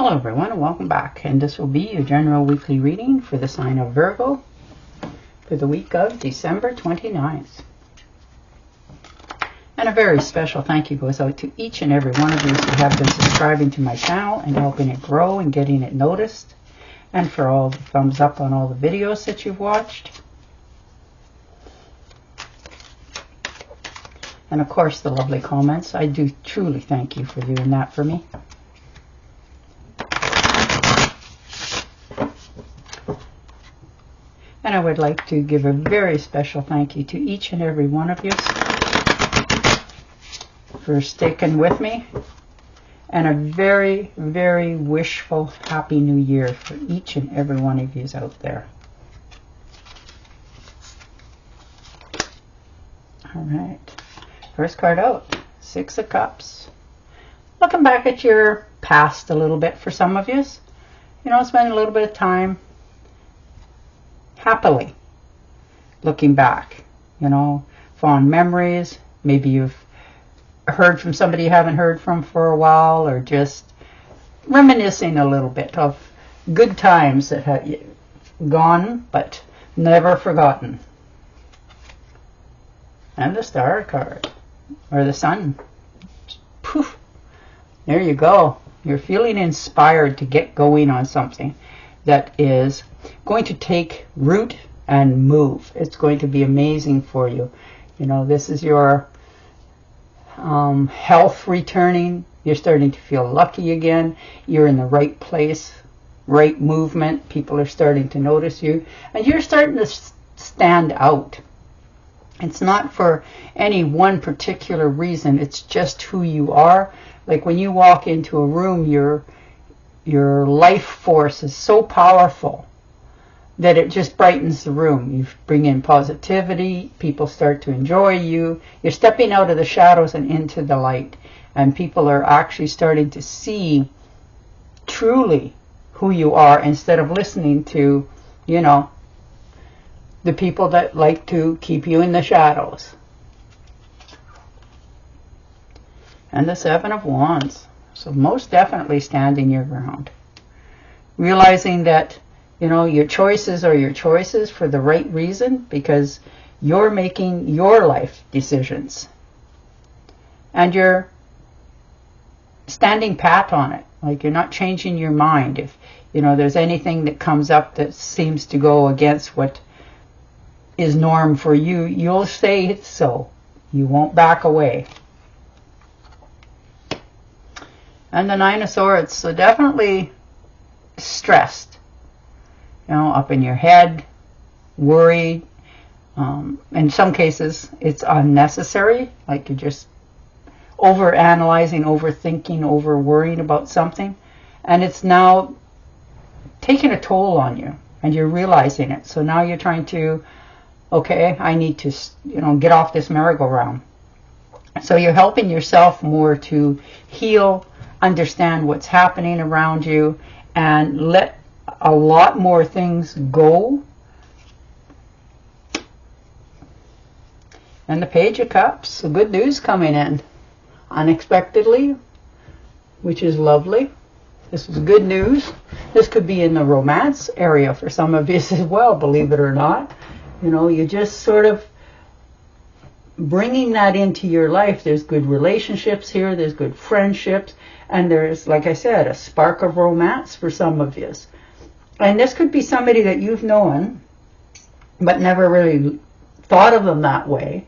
Hello everyone and welcome back, and this will be your general weekly reading for the sign of Virgo for the week of December 29th. And a very special thank you goes out to each and every one of you who have been subscribing to my channel and helping it grow and getting it noticed, and for all the thumbs up on all the videos that you've watched, and of course the lovely comments. I do truly thank you for doing that for me. And I would like to give a very special thank you to each and every one of you for sticking with me, and a very, very wishful Happy New Year for each and every one of you out there. All right, first card out, Six of Cups. Looking back at your past a little bit for some of you. You know, spend a little bit of time happily looking back, you know, fond memories. Maybe you've heard from somebody you haven't heard from for a while, or just reminiscing a little bit of good times that have gone but never forgotten. And the Star card, or the Sun. Poof, there you go. You're feeling inspired to get going on something that is going to take root and move. It's going to be amazing for you. You know, this is your health returning. You're starting to feel lucky again. You're in the right place, right movement. People are starting to notice you, and you're starting to stand out. It's not for any one particular reason. It's just who you are. Like when you walk into a room, your life force is so powerful that it just brightens the room. You bring in positivity. People start to enjoy you. You're stepping out of the shadows and into the light, and people are actually starting to see truly who you are, instead of listening to, you know, the people that like to keep you in the shadows. And the Seven of Wands. So most definitely standing your ground. Realizing that, you know, your choices are your choices for the right reason, because you're making your life decisions. And you're standing pat on it. Like, you're not changing your mind. If, you know, there's anything that comes up that seems to go against what is norm for you, you'll say it's so. You won't back away. And the Nine of Swords. So definitely stressed, you know, up in your head, worried. In some cases it's unnecessary, like you're just over analyzing, overthinking, over worrying about something, and it's now taking a toll on you, and you're realizing it. So now you're trying to, okay, I need to, you know, get off this merry-go-round. So you're helping yourself more to heal, understand what's happening around you, and let a lot more things go. And the Page of Cups, so good news coming in unexpectedly, which is lovely. This is good news. This could be in the romance area for some of you as well, believe it or not. You know, you just sort of bringing that into your life. There's good relationships here, there's good friendships, and there's, like I said, a spark of romance for some of you. And this could be somebody that you've known but never really thought of them that way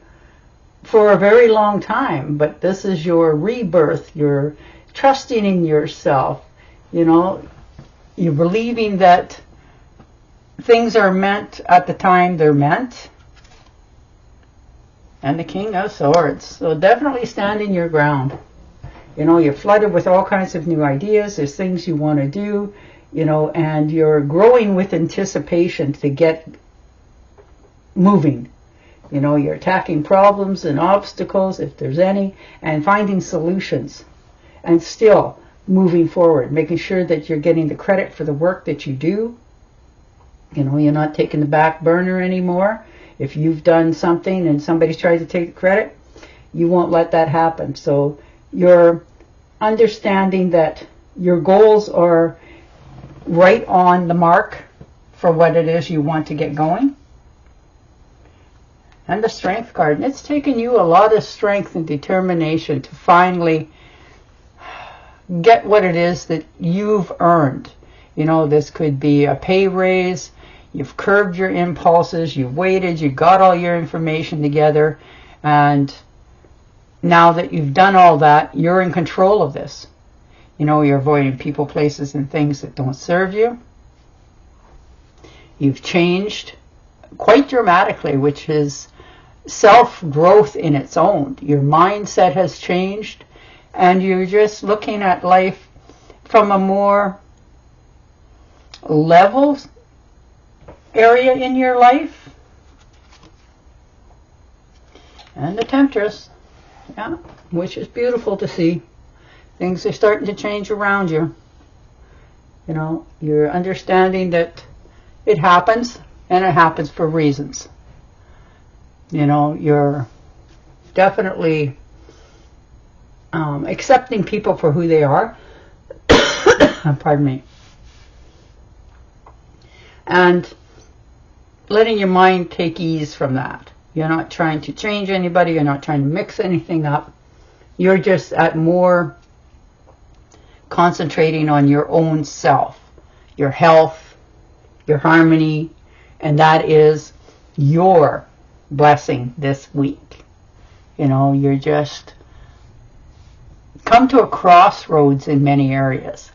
for a very long time. But this is your rebirth. You're trusting in yourself. You know, you're believing that things are meant at the time they're meant. And the King of Swords. So definitely standing your ground. You know, you're flooded with all kinds of new ideas. There's things you want to do, you know, and you're growing with anticipation to get moving. You know, you're attacking problems and obstacles, if there's any, and finding solutions. And still moving forward, making sure that you're getting the credit for the work that you do. You know, you're not taking the back burner anymore. If you've done something and somebody's trying to take credit, you won't let that happen. So you're understanding that Your goals are right on the mark for what it is you want to get going. And the Strength card. And it's taken you a lot of strength and determination to finally get what it is that you've earned. You know, this could be a pay raise. You've curbed your impulses. You've waited. You got all your information together. And now that you've done all that, you're in control of this. You know, you're avoiding people, places, and things that don't serve you. You've changed quite dramatically, which is self-growth in its own. Your mindset has changed, and you're just looking at life from a more level area in your life. And the Temptress, yeah, which is beautiful to see. Things are starting to change around you. You know, you're understanding that it happens, and it happens for reasons. You know, you're definitely accepting people for who they are. Pardon me. And letting your mind take ease from that. You're not trying to change anybody. You're not trying to mix anything up. You're just at more concentrating on your own self, your health, your harmony, and that is your blessing this week. You know, you're just come to a crossroads in many areas.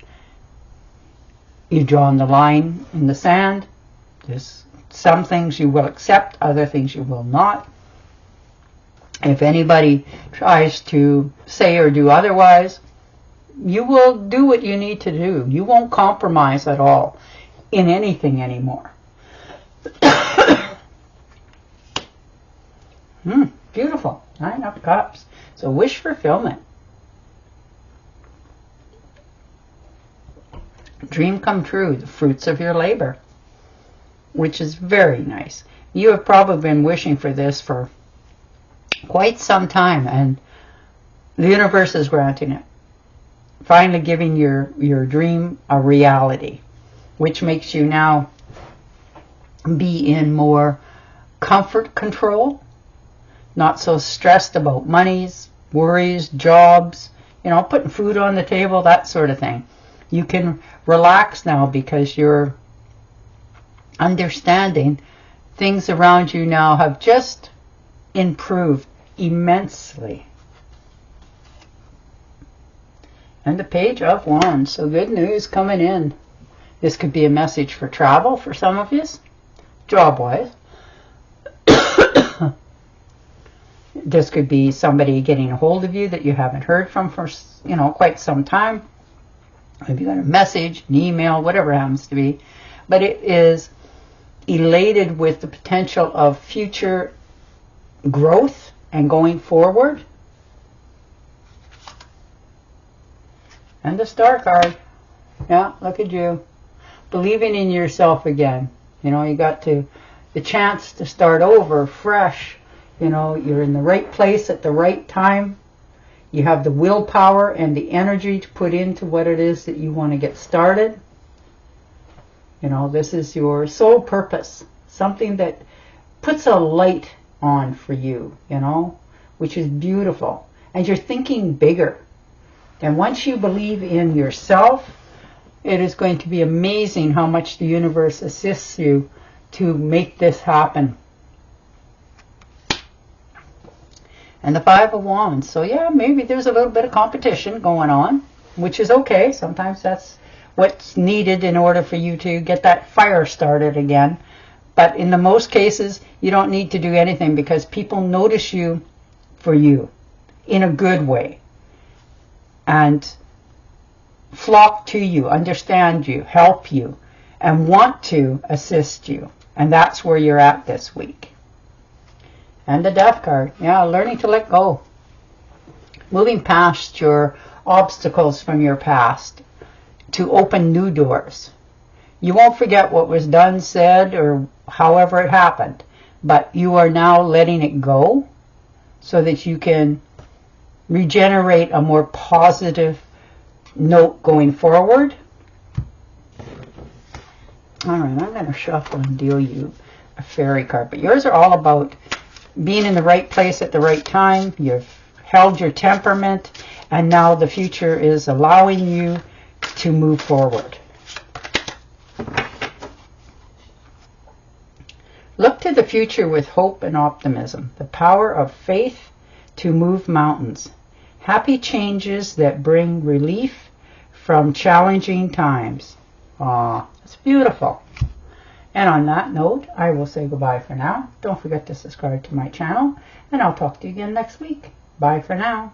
You've drawn the line in the sand. There's some things you will accept, other things you will not. If anybody tries to say or do otherwise, you will do what you need to do. You won't compromise at all in anything anymore. Beautiful. 9 of Cups. So wish fulfillment. Dream come true. The fruits of your labor. Which is very nice. You have probably been wishing for this for quite some time, and the universe is granting it. Finally giving your dream a reality, which makes you now be in more comfort control, not so stressed about monies, worries, jobs, you know, putting food on the table, that sort of thing. You can relax now because you're understanding things around you now have just improved immensely. And the Page of Wands. So good news coming in. This could be a message for travel for some of you, job-wise. This could be somebody getting a hold of you that you haven't heard from for, you know, quite some time. Maybe you got a message, an email, whatever it happens to be. But it is elated with the potential of future growth and going forward. And the Star card. Yeah, look at you. Believing in yourself again. You know, you got the chance to start over fresh. You know, you're in the right place at the right time. You have the willpower and the energy to put into what it is that you want to get started. You know, this is your sole purpose. Something that puts a light on for you, you know, which is beautiful. And you're thinking bigger. And once you believe in yourself, it is going to be amazing how much the universe assists you to make this happen. And the Five of Wands. So yeah, maybe there's a little bit of competition going on, which is okay. Sometimes that's what's needed in order for you to get that fire started again. But in the most cases, you don't need to do anything because people notice you for you in a good way. And flock to you, understand you, help you, and want to assist you. And that's where you're at this week. And the Death card. Yeah, learning to let go. Moving past your obstacles from your past to open new doors. You won't forget what was done, said, or however it happened. But you are now letting it go so that you can regenerate a more positive note going forward. All right, I'm going to shuffle and deal you a fairy card. But yours are all about being in the right place at the right time. You've held your temperament, and now the future is allowing you to move forward. Look to the future with hope and optimism. The power of faith to move mountains. Happy changes that bring relief from challenging times. Aw, it's beautiful. And on that note, I will say goodbye for now. Don't forget to subscribe to my channel, and I'll talk to you again next week. Bye for now.